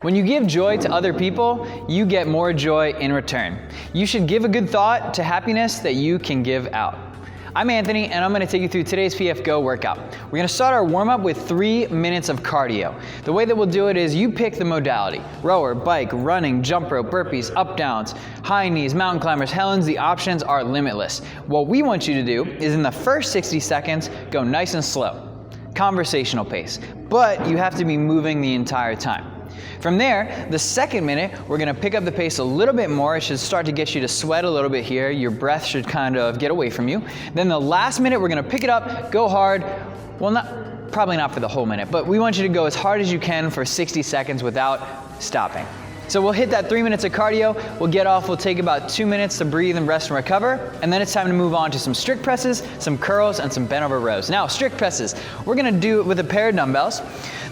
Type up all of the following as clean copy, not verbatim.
When you give joy to other people, you get more joy in return. You should give a good thought to happiness that you can give out. I'm Anthony, and I'm going to take you through today's PF Go workout. We're going to start our warm-up with 3 minutes of cardio. The way that we'll do it is you pick the modality: rower, bike, running, jump rope, burpees, up downs, high knees, mountain climbers, Helens. The options are limitless. What we want you to do is in the first 60 seconds, go nice and slow, conversational pace, but you have to be moving the entire time. From there, the second minute, we're gonna pick up the pace a little bit more. It should start to get you to sweat a little bit here. Your breath should kind of get away from you. Then the last minute, we're gonna pick it up, go hard. Well, probably not for the whole minute, but we want you to go as hard as you can for 60 seconds without stopping. So we'll hit that 3 minutes of cardio, we'll get off, we'll take about 2 minutes to breathe and rest and recover, and then it's time to move on to some strict presses, some curls, and some bent over rows. Now, strict presses, we're gonna do it with a pair of dumbbells.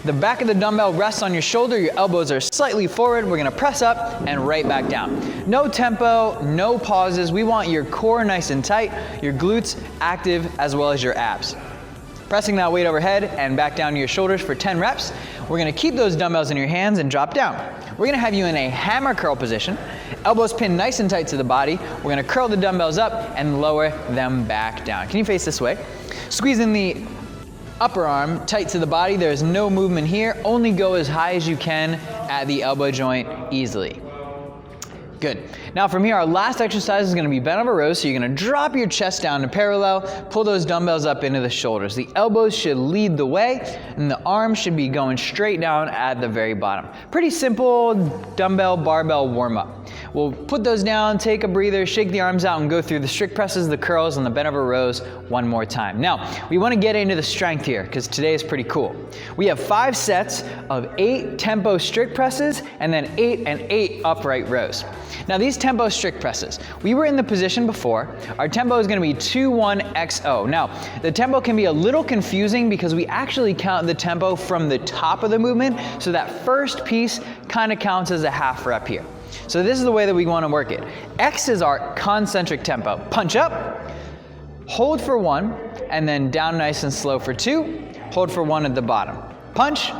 The back of the dumbbell rests on your shoulder, your elbows are slightly forward, we're gonna press up and right back down. No tempo, no pauses, we want your core nice and tight, your glutes active, as well as your abs. Pressing that weight overhead and back down to your shoulders for 10 reps. We're gonna keep those dumbbells in your hands and drop down. We're gonna have you in a hammer curl position, elbows pinned nice and tight to the body. We're gonna curl the dumbbells up and lower them back down. Can you face this way? Squeezing the upper arm tight to the body. There's no movement here. Only go as high as you can at the elbow joint easily. Good. Now from here, our last exercise is going to be bent over rows. So you're going to drop your chest down to parallel, pull those dumbbells up into the shoulders. The elbows should lead the way, and the arms should be going straight down at the very bottom. Pretty simple dumbbell barbell warm-up. We'll put those down, take a breather, shake the arms out, and go through the strict presses, the curls, and the bent over rows one more time. Now, we want to get into the strength here because today is pretty cool. We have 5 sets of 8 tempo strict presses and then 8 and 8 upright rows. Now these tempo strict presses, we were in the position before. Our tempo is going to be 2-1-XO. Now the tempo can be a little confusing because we actually count the tempo from the top of the movement, so that first piece kind of counts as a half rep here. So this is the way that we want to work it. X is our concentric tempo. Punch up, hold for 1, and then down nice and slow for 2, hold for 1 at the bottom. Punch,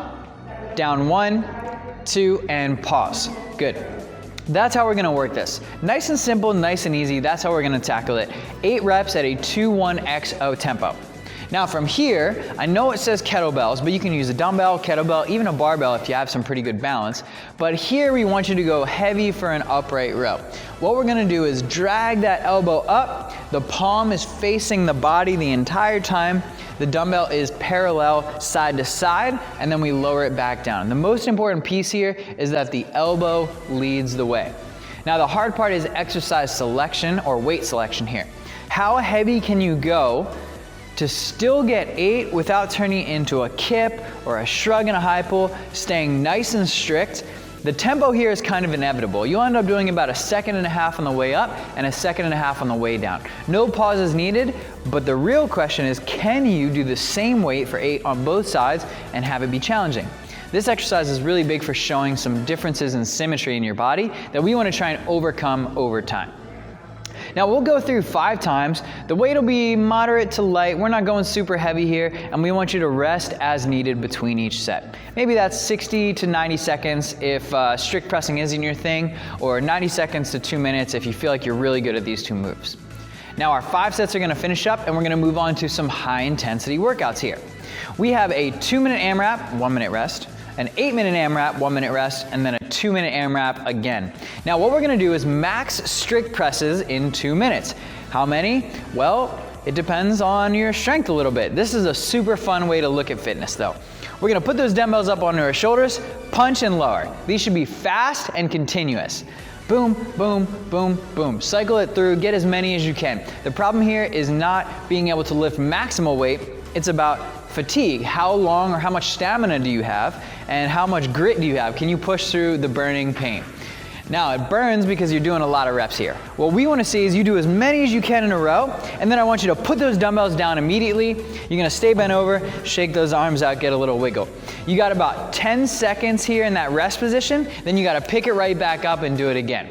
down 1, 2, and pause. Good. That's how we're gonna work this. Nice and simple, nice and easy, that's how we're gonna tackle it. 8 reps at a 2-1-XO tempo. Now from here, I know it says kettlebells, but you can use a dumbbell, kettlebell, even a barbell if you have some pretty good balance. But here we want you to go heavy for an upright row. What we're gonna do is drag that elbow up, the palm is facing the body the entire time, the dumbbell is parallel side to side, and then we lower it back down. The most important piece here is that the elbow leads the way. Now the hard part is exercise selection or weight selection here. How heavy can you go to still get 8 without turning into a kip or a shrug and a high pull, staying nice and strict? The tempo here is kind of inevitable. You'll end up doing about 1.5 seconds on the way up and 1.5 seconds on the way down. No pauses needed, but the real question is, can you do the same weight for 8 on both sides and have it be challenging? This exercise is really big for showing some differences in symmetry in your body that we want to try and overcome over time. Now we'll go through 5 times. The weight will be moderate to light. We're not going super heavy here, and we want you to rest as needed between each set. Maybe that's 60 to 90 seconds if strict pressing isn't your thing, or 90 seconds to 2 minutes if you feel like you're really good at these 2 moves. Now our 5 sets are gonna finish up, and we're gonna move on to some high intensity workouts here. We have a 2-minute AMRAP, 1 minute rest, an 8-minute AMRAP, 1 minute rest, and then a 2-minute AMRAP again. Now what we're gonna do is max strict presses in 2 minutes. How many? Well, it depends on your strength a little bit. This is a super fun way to look at fitness though. We're gonna put those dumbbells up onto our shoulders, punch and lower. These should be fast and continuous. Boom, boom, boom, boom. Cycle it through, get as many as you can. The problem here is not being able to lift maximal weight, it's about fatigue. How long or how much stamina do you have, and how much grit do you have? Can you push through the burning pain? Now it burns because you're doing a lot of reps here. What we want to see is you do as many as you can in a row, and then I want you to put those dumbbells down immediately. You're gonna stay bent over, shake those arms out, get a little wiggle. You got about 10 seconds here in that rest position, then you gotta pick it right back up and do it again.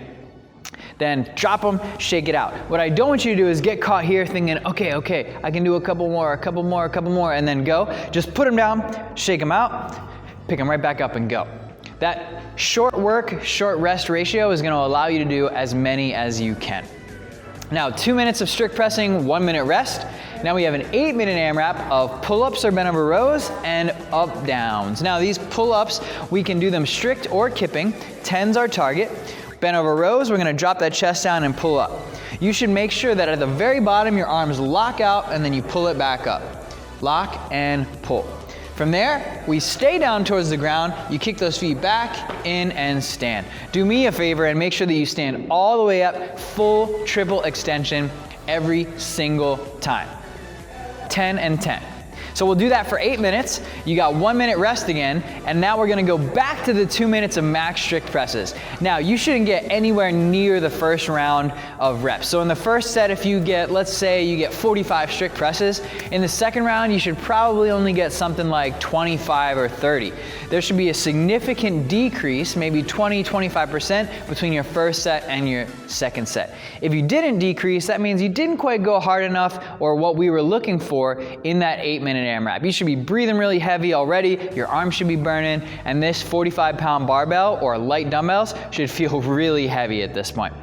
Then drop them, shake it out. What I don't want you to do is get caught here thinking, okay, I can do a couple more, and then go. Just put them down, shake them out, pick them right back up and go. That short work, short rest ratio is gonna allow you to do as many as you can. Now, 2 minutes of strict pressing, 1 minute rest. Now we have an 8-minute AMRAP of pull-ups or bent over rows and up downs. Now these pull-ups, we can do them strict or kipping. 10's our target. Bent over rows, we're gonna drop that chest down and pull up. You should make sure that at the very bottom, your arms lock out and then you pull it back up. Lock and pull. From there, we stay down towards the ground, you kick those feet back, in and stand. Do me a favor and make sure that you stand all the way up, full triple extension every single time. 10 and 10. So we'll do that for 8 minutes. You got 1 minute rest again, and now we're gonna go back to the 2 minutes of max strict presses. Now, you shouldn't get anywhere near the first round of reps. So in the first set, if you get, let's say you get 45 strict presses, in the second round, you should probably only get something like 25 or 30. There should be a significant decrease, maybe 20, 25% between your first set and your second set. If you didn't decrease, that means you didn't quite go hard enough or what we were looking for in that 8-minute AMRAP. You should be breathing really heavy already, your arms should be burning, and this 45-pound barbell or light dumbbells should feel really heavy at this point.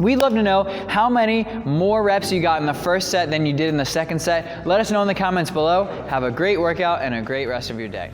We'd love to know how many more reps you got in the first set than you did in the second set. Let us know in the comments below. Have a great workout and a great rest of your day.